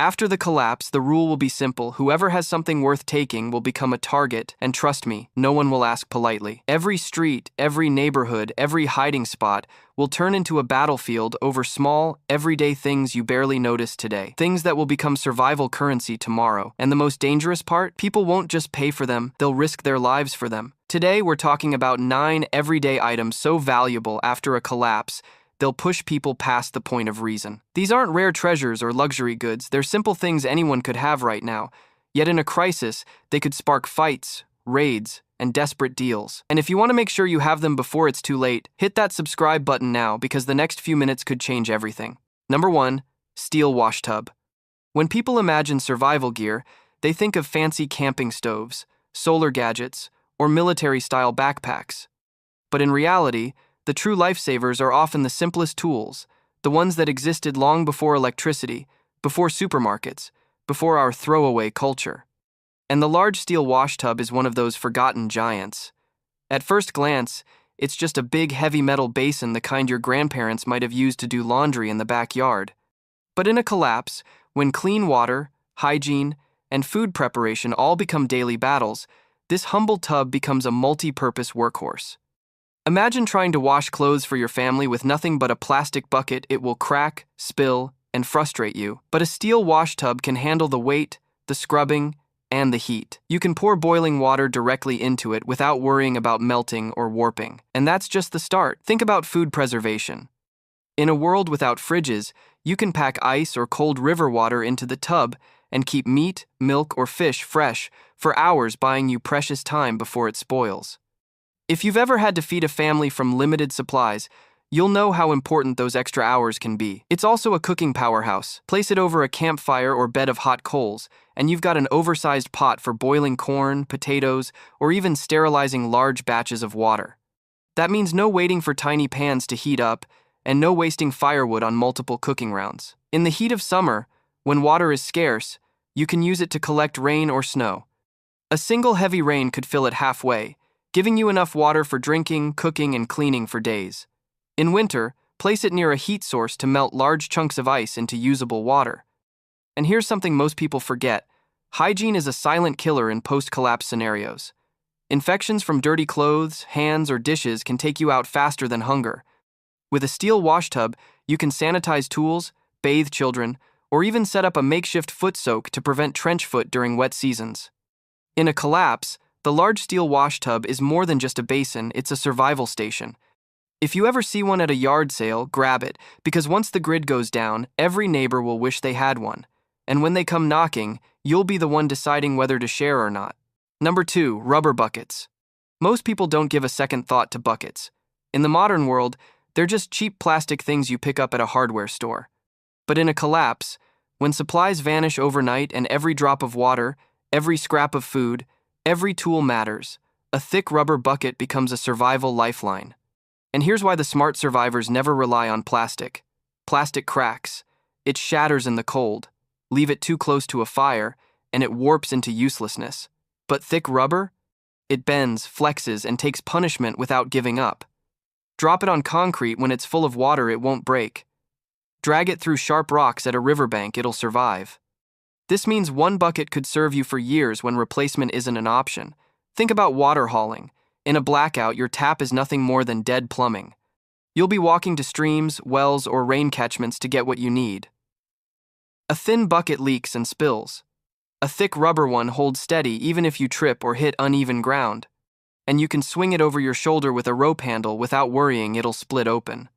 After the collapse, the rule will be simple. Whoever has something worth taking will become a target, and trust me, no one will ask politely. Every street, every neighborhood, every hiding spot will turn into a battlefield over small, everyday things you barely notice today. Things that will become survival currency tomorrow. And the most dangerous part? People won't just pay for them, they'll risk their lives for them. Today, we're talking about 9 everyday items so valuable after a collapse, they'll push people past the point of reason. These aren't rare treasures or luxury goods, they're simple things anyone could have right now. Yet in a crisis, they could spark fights, raids, and desperate deals. And if you want to make sure you have them before it's too late, hit that subscribe button now because the next few minutes could change everything. Number 1, steel wash tub. When people imagine survival gear, they think of fancy camping stoves, solar gadgets, or military-style backpacks. But in reality, the true lifesavers are often the simplest tools, the ones that existed long before electricity, before supermarkets, before our throwaway culture. And the large steel wash tub is one of those forgotten giants. At first glance, it's just a big heavy metal basin, the kind your grandparents might have used to do laundry in the backyard. But in a collapse, when clean water, hygiene, and food preparation all become daily battles, this humble tub becomes a multi-purpose workhorse. Imagine trying to wash clothes for your family with nothing but a plastic bucket. It will crack, spill, and frustrate you. But a steel wash tub can handle the weight, the scrubbing, and the heat. You can pour boiling water directly into it without worrying about melting or warping. And that's just the start. Think about food preservation. In a world without fridges, you can pack ice or cold river water into the tub and keep meat, milk, or fish fresh for hours, buying you precious time before it spoils. If you've ever had to feed a family from limited supplies, you'll know how important those extra hours can be. It's also a cooking powerhouse. Place it over a campfire or bed of hot coals, and you've got an oversized pot for boiling corn, potatoes, or even sterilizing large batches of water. That means no waiting for tiny pans to heat up, and no wasting firewood on multiple cooking rounds. In the heat of summer, when water is scarce, you can use it to collect rain or snow. A single heavy rain could fill it halfway, giving you enough water for drinking, cooking, and cleaning for days. In winter, place it near a heat source to melt large chunks of ice into usable water. And here's something most people forget. Hygiene is a silent killer in post-collapse scenarios. Infections from dirty clothes, hands, or dishes can take you out faster than hunger. With a steel wash tub, you can sanitize tools, bathe children, or even set up a makeshift foot soak to prevent trench foot during wet seasons. In a collapse, the large steel wash tub is more than just a basin, it's a survival station. If you ever see one at a yard sale, grab it, because once the grid goes down, every neighbor will wish they had one. And when they come knocking, you'll be the one deciding whether to share or not. Number 2, rubber buckets. Most people don't give a second thought to buckets. In the modern world, they're just cheap plastic things you pick up at a hardware store. But in a collapse, when supplies vanish overnight and every drop of water, every scrap of food, every tool matters, a thick rubber bucket becomes a survival lifeline. And here's why the smart survivors never rely on plastic. Plastic cracks. It shatters in the cold. Leave it too close to a fire, and it warps into uselessness. But thick rubber? It bends, flexes, and takes punishment without giving up. Drop it on concrete when it's full of water, it won't break. Drag it through sharp rocks at a riverbank, it'll survive. This means one bucket could serve you for years when replacement isn't an option. Think about water hauling. In a blackout, your tap is nothing more than dead plumbing. You'll be walking to streams, wells, or rain catchments to get what you need. A thin bucket leaks and spills. A thick rubber one holds steady even if you trip or hit uneven ground. And you can swing it over your shoulder with a rope handle without worrying it'll split open.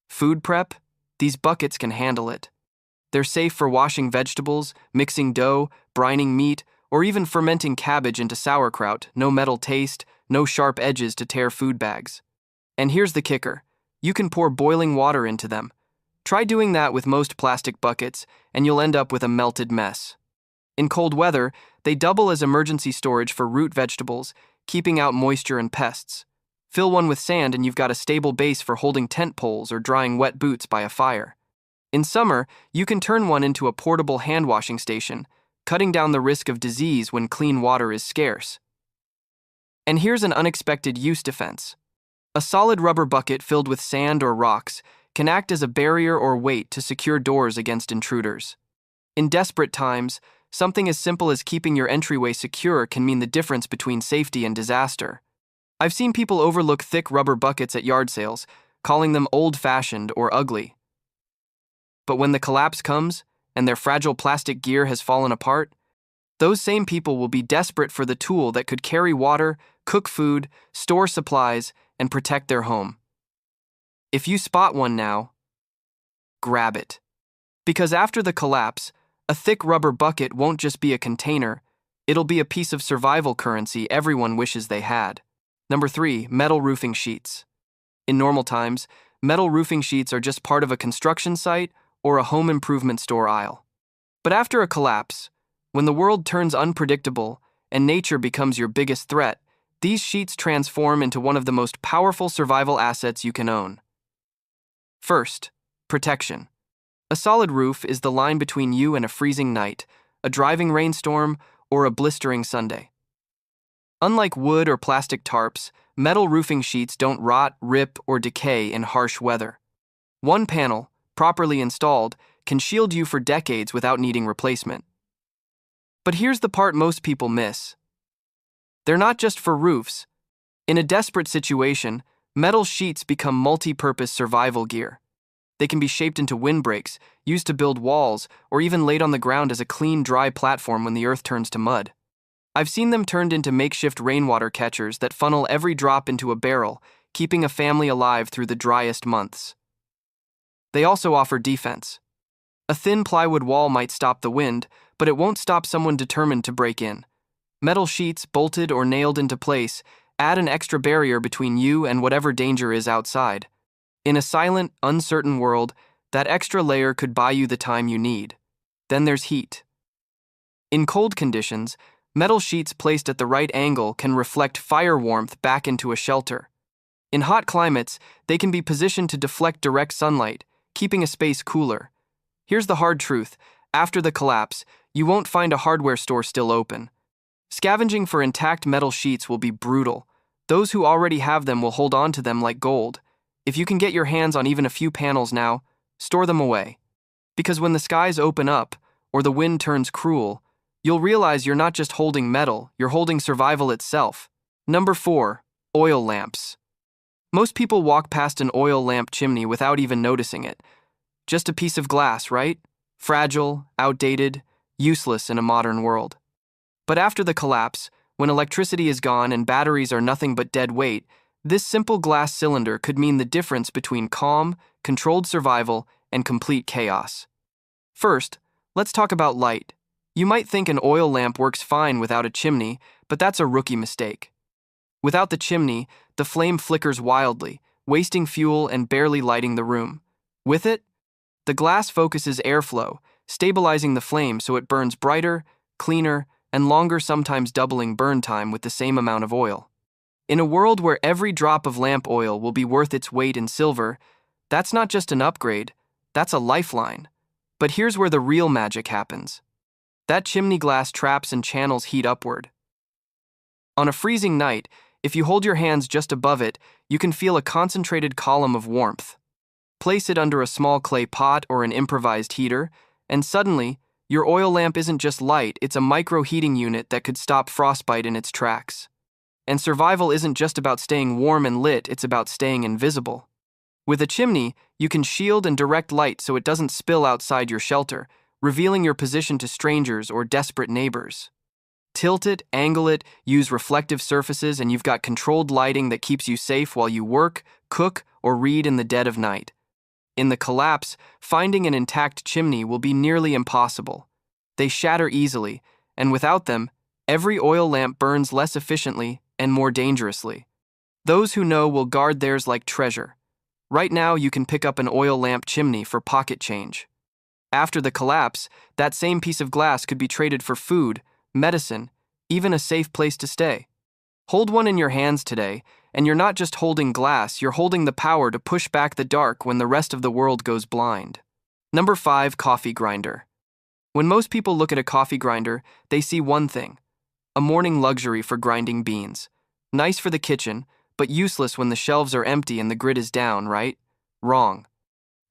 Food prep? These buckets can handle it. They're safe for washing vegetables, mixing dough, brining meat, or even fermenting cabbage into sauerkraut. No metal taste, no sharp edges to tear food bags. And here's the kicker. You can pour boiling water into them. Try doing that with most plastic buckets, and you'll end up with a melted mess. In cold weather, they double as emergency storage for root vegetables, keeping out moisture and pests. Fill one with sand and you've got a stable base for holding tent poles or drying wet boots by a fire. In summer, you can turn one into a portable hand-washing station, cutting down the risk of disease when clean water is scarce. And here's an unexpected use defense. A solid rubber bucket filled with sand or rocks can act as a barrier or weight to secure doors against intruders. In desperate times, something as simple as keeping your entryway secure can mean the difference between safety and disaster. I've seen people overlook thick rubber buckets at yard sales, calling them old-fashioned or ugly. But when the collapse comes, and their fragile plastic gear has fallen apart, those same people will be desperate for the tool that could carry water, cook food, store supplies, and protect their home. If you spot one now, grab it. Because after the collapse, a thick rubber bucket won't just be a container, it'll be a piece of survival currency everyone wishes they had. Number 3, metal roofing sheets. In normal times, metal roofing sheets are just part of a construction site or a home improvement store aisle. But after a collapse, when the world turns unpredictable and nature becomes your biggest threat, these sheets transform into one of the most powerful survival assets you can own. First, protection. A solid roof is the line between you and a freezing night, a driving rainstorm, or a blistering Sunday. Unlike wood or plastic tarps, metal roofing sheets don't rot, rip, or decay in harsh weather. One panel, properly installed, can shield you for decades without needing replacement. But here's the part most people miss. They're not just for roofs. In a desperate situation, metal sheets become multi-purpose survival gear. They can be shaped into windbreaks, used to build walls, or even laid on the ground as a clean, dry platform when the earth turns to mud. I've seen them turned into makeshift rainwater catchers that funnel every drop into a barrel, keeping a family alive through the driest months. They also offer defense. A thin plywood wall might stop the wind, but it won't stop someone determined to break in. Metal sheets, bolted or nailed into place, add an extra barrier between you and whatever danger is outside. In a silent, uncertain world, that extra layer could buy you the time you need. Then there's heat. In cold conditions, metal sheets placed at the right angle can reflect fire warmth back into a shelter. In hot climates, they can be positioned to deflect direct sunlight, keeping a space cooler. Here's the hard truth. After the collapse, you won't find a hardware store still open. Scavenging for intact metal sheets will be brutal. Those who already have them will hold on to them like gold. If you can get your hands on even a few panels now, store them away. Because when the skies open up, or the wind turns cruel, you'll realize you're not just holding metal, you're holding survival itself. Number 4, oil lamps. Most people walk past an oil lamp chimney without even noticing it. Just a piece of glass, right? Fragile, outdated, useless in a modern world. But after the collapse, when electricity is gone and batteries are nothing but dead weight, this simple glass cylinder could mean the difference between calm, controlled survival, and complete chaos. First, let's talk about light. You might think an oil lamp works fine without a chimney, but that's a rookie mistake. Without the chimney, the flame flickers wildly, wasting fuel and barely lighting the room. With it, the glass focuses airflow, stabilizing the flame so it burns brighter, cleaner, and longer, sometimes doubling burn time with the same amount of oil. In a world where every drop of lamp oil will be worth its weight in silver, that's not just an upgrade, that's a lifeline. But here's where the real magic happens. That chimney glass traps and channels heat upward. On a freezing night, if you hold your hands just above it, you can feel a concentrated column of warmth. Place it under a small clay pot or an improvised heater, and suddenly, your oil lamp isn't just light, it's a micro-heating unit that could stop frostbite in its tracks. And survival isn't just about staying warm and lit, it's about staying invisible. With a chimney, you can shield and direct light so it doesn't spill outside your shelter, revealing your position to strangers or desperate neighbors. Tilt it, angle it, use reflective surfaces, and you've got controlled lighting that keeps you safe while you work, cook, or read in the dead of night. In the collapse, finding an intact chimney will be nearly impossible. They shatter easily, and without them, every oil lamp burns less efficiently and more dangerously. Those who know will guard theirs like treasure. Right now, you can pick up an oil lamp chimney for pocket change. After the collapse, that same piece of glass could be traded for food, medicine, even a safe place to stay. Hold one in your hands today, and you're not just holding glass, you're holding the power to push back the dark when the rest of the world goes blind. Number 5, coffee grinder. When most people look at a coffee grinder, they see one thing: a morning luxury for grinding beans. Nice for the kitchen, but useless when the shelves are empty and the grid is down, right? Wrong.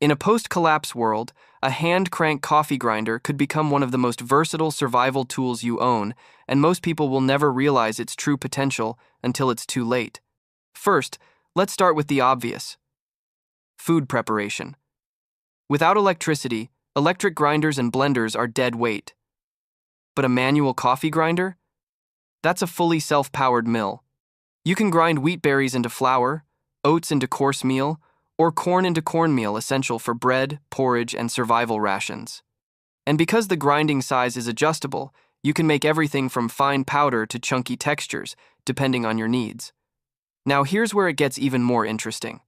In a post-collapse world, a hand-crank coffee grinder could become one of the most versatile survival tools you own, and most people will never realize its true potential until it's too late. First, let's start with the obvious. Food preparation. Without electricity, electric grinders and blenders are dead weight. But a manual coffee grinder? That's a fully self-powered mill. You can grind wheat berries into flour, oats into coarse meal, or corn into cornmeal, essential for bread, porridge, and survival rations. And because the grinding size is adjustable, you can make everything from fine powder to chunky textures, depending on your needs. Now here's where it gets even more interesting.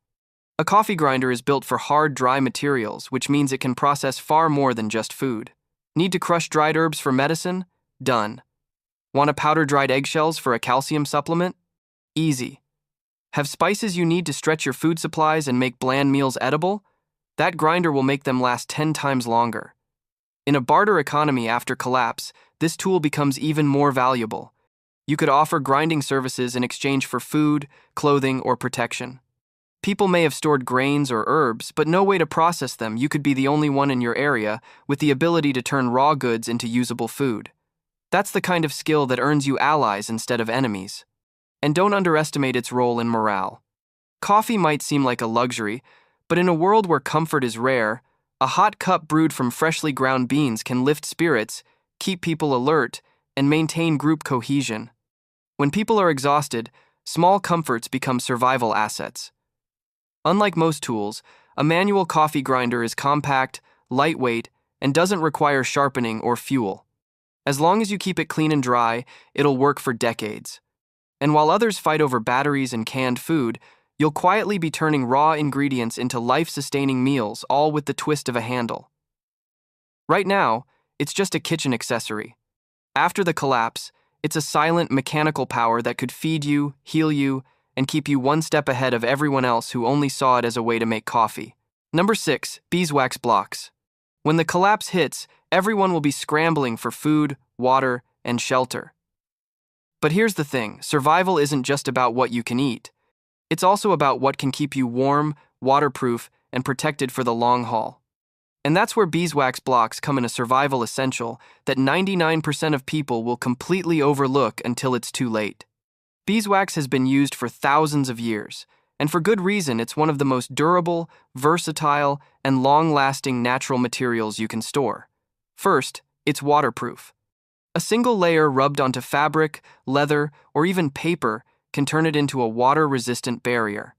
A coffee grinder is built for hard, dry materials, which means it can process far more than just food. Need to crush dried herbs for medicine? Done. Want to powder dried eggshells for a calcium supplement? Easy. Have spices you need to stretch your food supplies and make bland meals edible? That grinder will make them last 10 times longer. In a barter economy after collapse, this tool becomes even more valuable. You could offer grinding services in exchange for food, clothing, or protection. People may have stored grains or herbs, but no way to process them. You could be the only one in your area with the ability to turn raw goods into usable food. That's the kind of skill that earns you allies instead of enemies. And don't underestimate its role in morale. Coffee might seem like a luxury, but in a world where comfort is rare, a hot cup brewed from freshly ground beans can lift spirits, keep people alert, and maintain group cohesion. When people are exhausted, small comforts become survival assets. Unlike most tools, a manual coffee grinder is compact, lightweight, and doesn't require sharpening or fuel. As long as you keep it clean and dry, it'll work for decades. And while others fight over batteries and canned food, you'll quietly be turning raw ingredients into life-sustaining meals, all with the twist of a handle. Right now, it's just a kitchen accessory. After the collapse, it's a silent mechanical power that could feed you, heal you, and keep you one step ahead of everyone else who only saw it as a way to make coffee. Number 6, beeswax blocks. When the collapse hits, everyone will be scrambling for food, water, and shelter. But here's the thing, survival isn't just about what you can eat. It's also about what can keep you warm, waterproof, and protected for the long haul. And that's where beeswax blocks come in a survival essential that 99% of people will completely overlook until it's too late. Beeswax has been used for thousands of years, and for good reason. It's one of the most durable, versatile, and long-lasting natural materials you can store. First, it's waterproof. A single layer rubbed onto fabric, leather, or even paper can turn it into a water-resistant barrier.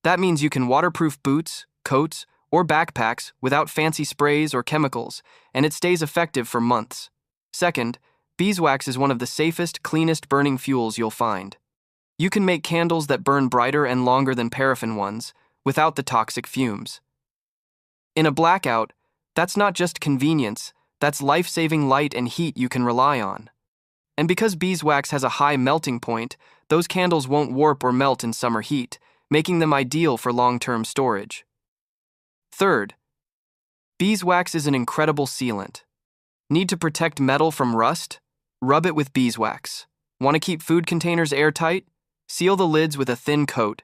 That means you can waterproof boots, coats, or backpacks without fancy sprays or chemicals, and it stays effective for months. Second, beeswax is one of the safest, cleanest burning fuels you'll find. You can make candles that burn brighter and longer than paraffin ones, without the toxic fumes. In a blackout, that's not just convenience, that's life-saving light and heat you can rely on. And because beeswax has a high melting point, those candles won't warp or melt in summer heat, making them ideal for long-term storage. Third, beeswax is an incredible sealant. Need to protect metal from rust? Rub it with beeswax. Want to keep food containers airtight? Seal the lids with a thin coat.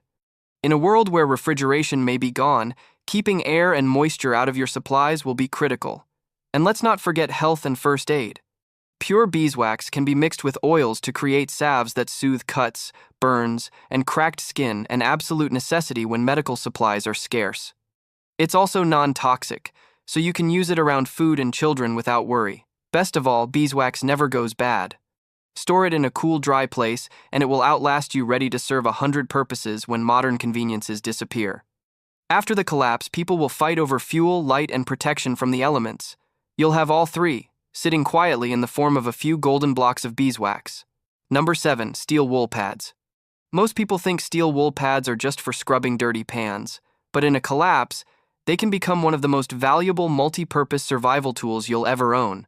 In a world where refrigeration may be gone, keeping air and moisture out of your supplies will be critical. And let's not forget health and first aid. Pure beeswax can be mixed with oils to create salves that soothe cuts, burns, and cracked skin, an absolute necessity when medical supplies are scarce. It's also non-toxic, so you can use it around food and children without worry. Best of all, beeswax never goes bad. Store it in a cool, dry place, and it will outlast you, ready to serve 100 purposes when modern conveniences disappear. After the collapse, people will fight over fuel, light, and protection from the elements. You'll have all three, sitting quietly in the form of a few golden blocks of beeswax. Number 7, steel wool pads. Most people think steel wool pads are just for scrubbing dirty pans, but in a collapse, they can become one of the most valuable multi-purpose survival tools you'll ever own.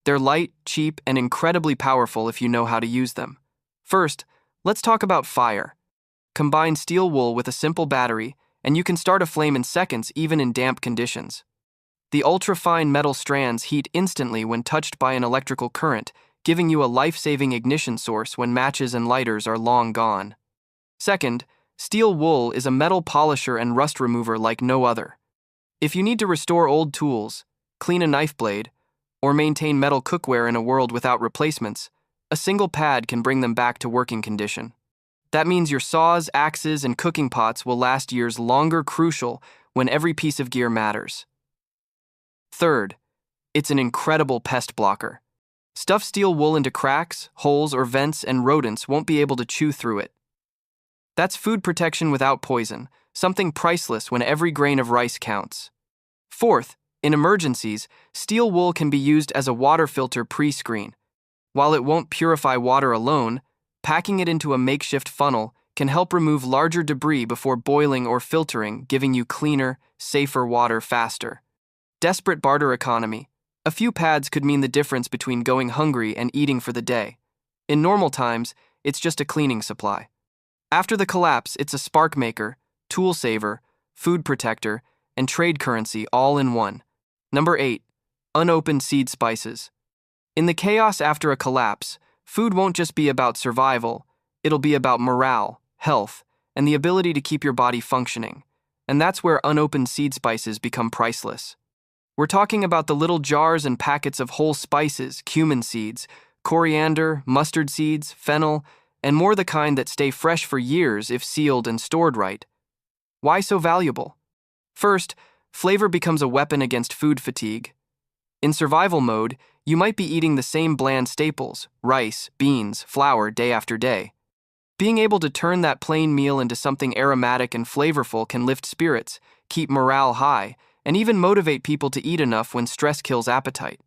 They're light, cheap, and incredibly powerful if you know how to use them. First, let's talk about fire. Combine steel wool with a simple battery, and you can start a flame in seconds, even in damp conditions. The ultra-fine metal strands heat instantly when touched by an electrical current, giving you a life-saving ignition source when matches and lighters are long gone. Second, steel wool is a metal polisher and rust remover like no other. If you need to restore old tools, clean a knife blade, or maintain metal cookware in a world without replacements, a single pad can bring them back to working condition. That means your saws, axes, and cooking pots will last years longer, crucial when every piece of gear matters. Third, it's an incredible pest blocker. Stuff steel wool into cracks, holes, or vents, and rodents won't be able to chew through it. That's food protection without poison, something priceless when every grain of rice counts. Fourth, in emergencies, steel wool can be used as a water filter pre-screen. While it won't purify water alone, packing it into a makeshift funnel can help remove larger debris before boiling or filtering, giving you cleaner, safer water faster. Desperate barter economy. A few pads could mean the difference between going hungry and eating for the day. In normal times, it's just a cleaning supply. After the collapse, it's a spark maker, tool saver, food protector, and trade currency all in one. Number 8. Unopened seed spices. In the chaos after a collapse, food won't just be about survival, it'll be about morale, health, and the ability to keep your body functioning. And that's where unopened seed spices become priceless. We're talking about the little jars and packets of whole spices, cumin seeds, coriander, mustard seeds, fennel, and more, the kind that stay fresh for years if sealed and stored right. Why so valuable? First, flavor becomes a weapon against food fatigue. In survival mode, you might be eating the same bland staples, rice, beans, flour, day after day. Being able to turn that plain meal into something aromatic and flavorful can lift spirits, keep morale high, and even motivate people to eat enough when stress kills appetite.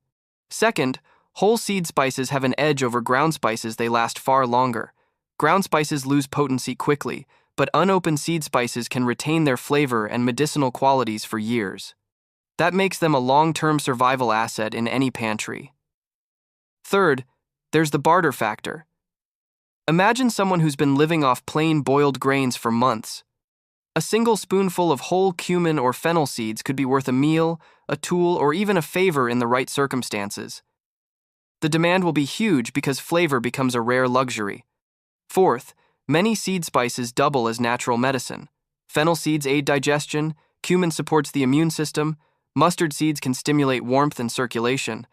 Second, whole seed spices have an edge over ground spices. They last far longer. Ground spices lose potency quickly, but unopened seed spices can retain their flavor and medicinal qualities for years. That makes them a long-term survival asset in any pantry. Third, there's the barter factor. Imagine someone who's been living off plain boiled grains for months. A single spoonful of whole cumin or fennel seeds could be worth a meal, a tool, or even a favor in the right circumstances. The demand will be huge because flavor becomes a rare luxury. Fourth, many seed spices double as natural medicine. Fennel seeds aid digestion, cumin supports the immune system, mustard seeds can stimulate warmth and circulation.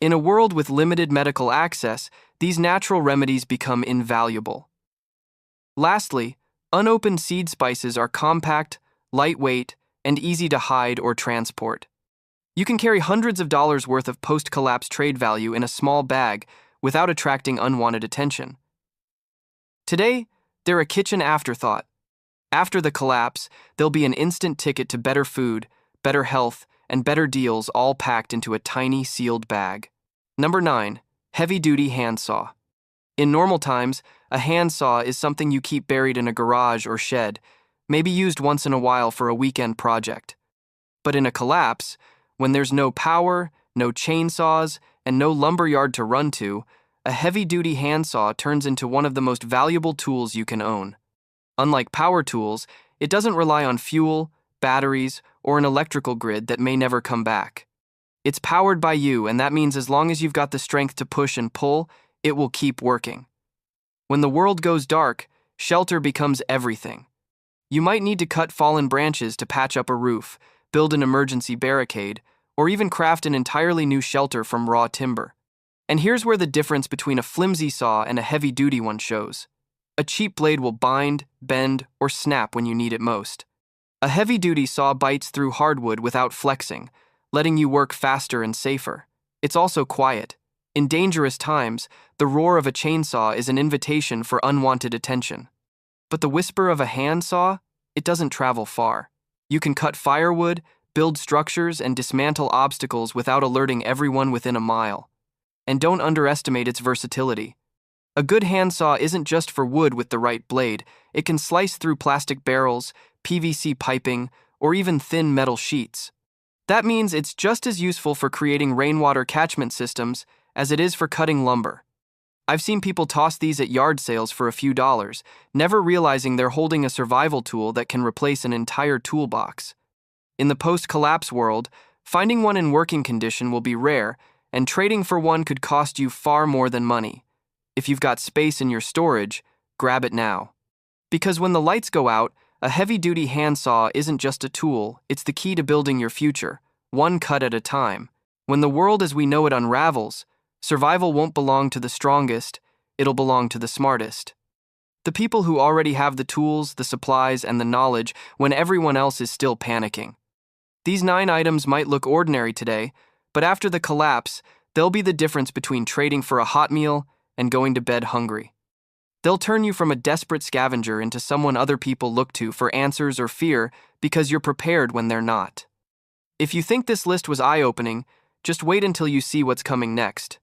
In a world with limited medical access, these natural remedies become invaluable. Lastly, unopened seed spices are compact, lightweight, and easy to hide or transport. You can carry hundreds of dollars worth of post-collapse trade value in a small bag without attracting unwanted attention. Today, they're a kitchen afterthought. After the collapse, they'll be an instant ticket to better food, better health, and better deals, all packed into a tiny sealed bag. Number 9. Heavy-duty handsaw. In normal times, a handsaw is something you keep buried in a garage or shed, maybe used once in a while for a weekend project. But in a collapse, when there's no power, no chainsaws, and no lumberyard to run to, a heavy-duty handsaw turns into one of the most valuable tools you can own. Unlike power tools, it doesn't rely on fuel, batteries, or an electrical grid that may never come back. It's powered by you, and that means as long as you've got the strength to push and pull, it will keep working. When the world goes dark, shelter becomes everything. You might need to cut fallen branches to patch up a roof, build an emergency barricade, or even craft an entirely new shelter from raw timber. And here's where the difference between a flimsy saw and a heavy-duty one shows. A cheap blade will bind, bend, or snap when you need it most. A heavy-duty saw bites through hardwood without flexing, letting you work faster and safer. It's also quiet. In dangerous times, the roar of a chainsaw is an invitation for unwanted attention. But the whisper of a handsaw, it doesn't travel far. You can cut firewood, build structures, and dismantle obstacles without alerting everyone within a mile. And don't underestimate its versatility. A good handsaw isn't just for wood with the right blade. It can slice through plastic barrels, PVC piping, or even thin metal sheets. That means it's just as useful for creating rainwater catchment systems as it is for cutting lumber. I've seen people toss these at yard sales for a few dollars, never realizing they're holding a survival tool that can replace an entire toolbox. In the post-collapse world, finding one in working condition will be rare, and trading for one could cost you far more than money. If you've got space in your storage, grab it now. Because when the lights go out, A heavy-duty handsaw isn't just a tool, it's the key to building your future, one cut at a time. When the world as we know it unravels, survival won't belong to the strongest, it'll belong to the smartest. The people who already have the tools, the supplies, and the knowledge when everyone else is still panicking. These 9 items might look ordinary today, but after the collapse, they'll be the difference between trading for a hot meal and going to bed hungry. They'll turn you from a desperate scavenger into someone other people look to for answers or fear because you're prepared when they're not. If you think this list was eye-opening, just wait until you see what's coming next.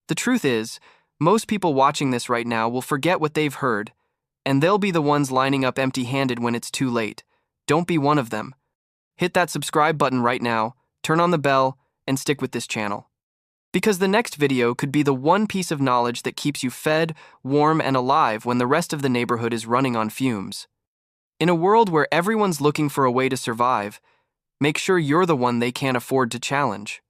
The truth is, most people watching this right now will forget what they've heard, and they'll be the ones lining up empty-handed when it's too late. Don't be one of them. Hit that subscribe button right now, turn on the bell, and stick with this channel. Because the next video could be the one piece of knowledge that keeps you fed, warm, and alive when the rest of the neighborhood is running on fumes. In a world where everyone's looking for a way to survive, make sure you're the one they can't afford to challenge.